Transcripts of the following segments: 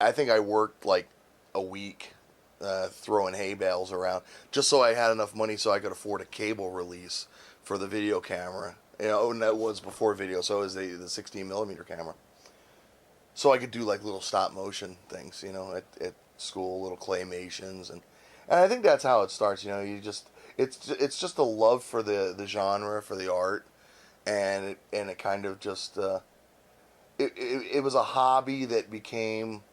I think I worked like a week throwing hay bales around just so I had enough money so I could afford a cable release for the video camera. You know, and that was before video, so it was the 16 millimeter camera. So I could do like little stop motion things, you know, at school, little claymations, and I think that's how it starts. You know, you just it's just a love for the genre, for the art, and it kind of just it was a hobby that became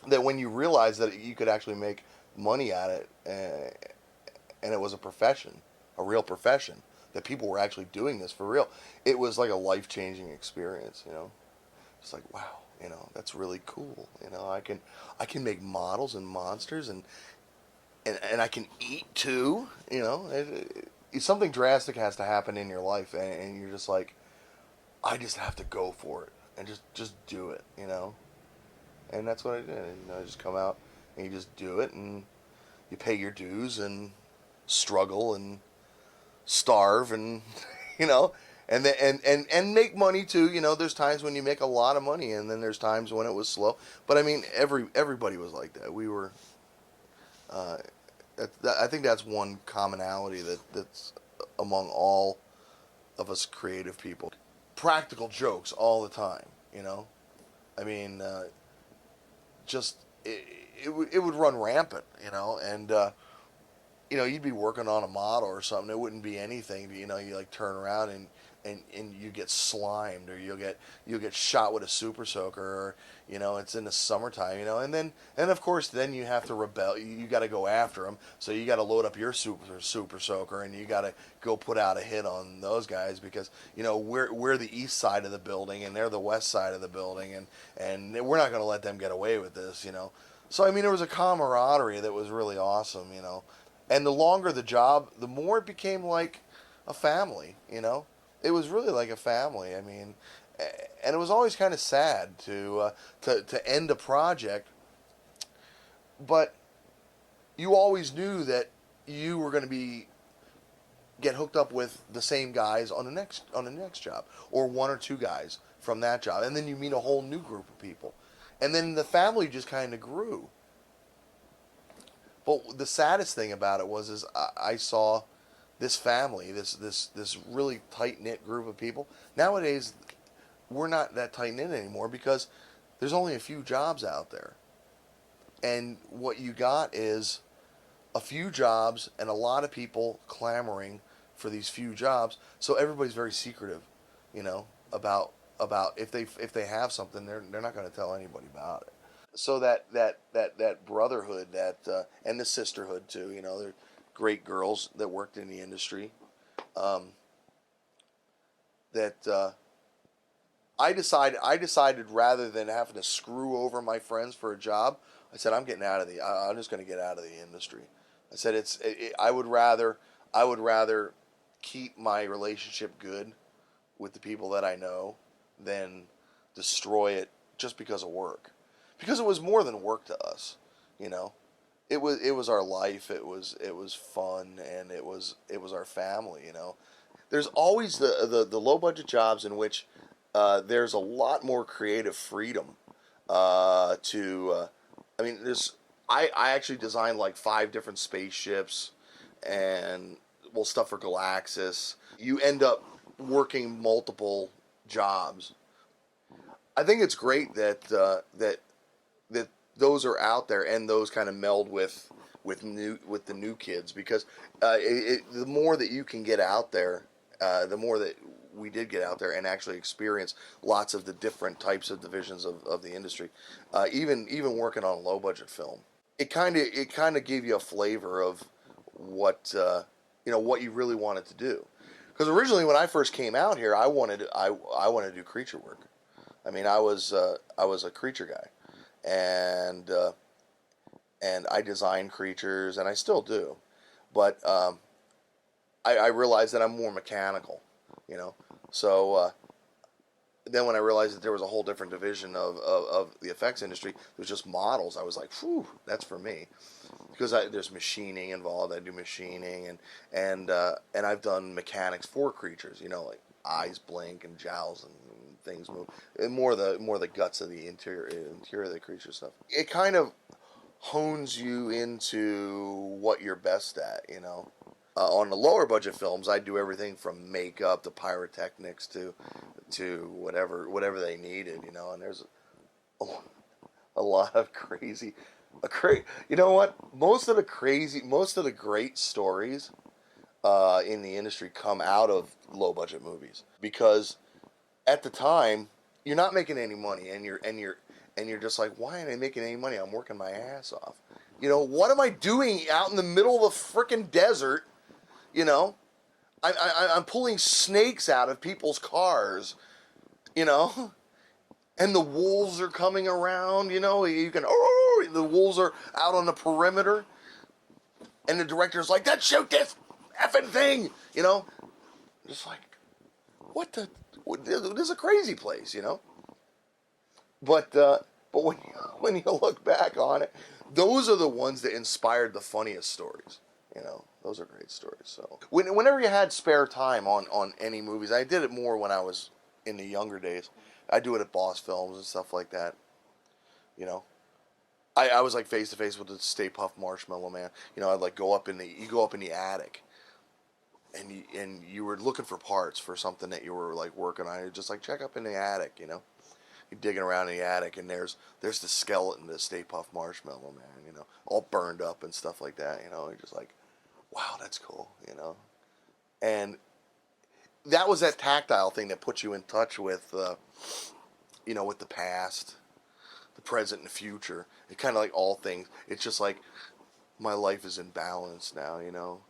that when you realize that you could actually make money at it, and it was a profession, a real profession, that people were actually doing this for real. It was like a life changing experience, you know. It's like, wow, you know, that's really cool. You know, I can make models and monsters, and I can eat too. You know, something drastic has to happen in your life, and you're just like, I just have to go for it and just do it. You know, and that's what I did. You know, I just come out and you just do it, and you pay your dues and struggle and starve and you know and make money too. You know, there's times when you make a lot of money, and then there's times when it was slow. But I mean, everybody was like that. We were. Uh, I think that's one commonality that's among all of us creative people. Practical jokes all the time. You know, I mean, just it would run rampant. You know, and you know, you'd be working on a model or something. It wouldn't be anything. You know, you like turn around and you get slimed, or you'll get shot with a super soaker, or you know, it's in the summertime. You know, and of course then you have to rebel. You got to go after them. So you got to load up your super soaker, and you got to go put out a hit on those guys, because you know we're the east side of the building and they're the west side of the building, and we're not going to let them get away with this. You know. So I mean, there was a camaraderie that was really awesome. You know. And the longer the job, the more it became like a family, you know? It was really like a family. I mean, and it was always kind of sad to end a project, but you always knew that you were going to be get hooked up with the same guys on the next job, or one or two guys from that job, and then you meet a whole new group of people. And then the family just kind of grew. But the saddest thing about it is I saw this family, this really tight knit group of people. Nowadays, we're not that tight knit anymore, because there's only a few jobs out there, and what you got is a few jobs and a lot of people clamoring for these few jobs. So everybody's very secretive, you know, about if they have something, they're not going to tell anybody about it. So that brotherhood, and the sisterhood too. You know, they're great girls that worked in the industry. Um, that I decided rather than having to screw over my friends for a job, I said I'm getting out of the. I'm just going to get out of the industry. I said I would rather keep my relationship good with the people that I know than destroy it just because of work. Because it was more than work to us, you know. It was our life. It was fun, and it was our family, you know. There's always the low budget jobs in which there's a lot more creative freedom to I mean, I actually designed like 5 different spaceships, and well, stuff for Galaxis. You end up working multiple jobs. I think it's great that those are out there, and those kind of meld with the new kids, because the more that you can get out there, the more that we did get out there and actually experience lots of the different types of divisions of the industry. Even working on a low budget film, it kind of gave you a flavor of what what you really wanted to do. Because originally, when I first came out here, I wanted to do creature work. I mean, I was a creature guy, and I design creatures, and I still do, but I realized that I'm more mechanical, you know. So then when I realized that there was a whole different division of the effects industry, it was just models. I was like, "Whew, that's for me," because there's machining involved. I do machining, and I've done mechanics for creatures, you know, like eyes blink and jowls and things move, and more the guts of the interior of the creature stuff. It kind of hones you into what you're best at, you know. On the lower budget films, I do everything from makeup to pyrotechnics to whatever they needed, you know. And there's a lot of you know what? Most of the great stories in the industry come out of low budget movies, because at the time you're not making any money, and you're just like, why am I making any money? I'm working my ass off. You know, what am I doing out in the middle of the frickin' desert? You know, I'm pulling snakes out of people's cars. You know, and the wolves are coming around. You know, you can the wolves are out on the perimeter, and the director's like, "Let's shoot this effing thing." You know, just like, what the? This is a crazy place. You know. But when you look back on it, those are the ones that inspired the funniest stories. You know, those are great stories. So whenever you had spare time on any movies, I did it more when I was in the younger days. I do it at Boss Films and stuff like that. You know, I was like face to face with the Stay Puft Marshmallow Man. You know, I'd like go up in the attic, and you were looking for parts for something that you were like working on. You'd just like check up in the attic. You know. You're digging around in the attic, and there's the skeleton, the Stay Puft Marshmallow Man, you know, all burned up and stuff like that, you know. You're just like, wow, that's cool, you know. And that was that tactile thing that put you in touch with, you know, with the past, the present, and the future. It kind of like all things. It's just like my life is in balance now, you know.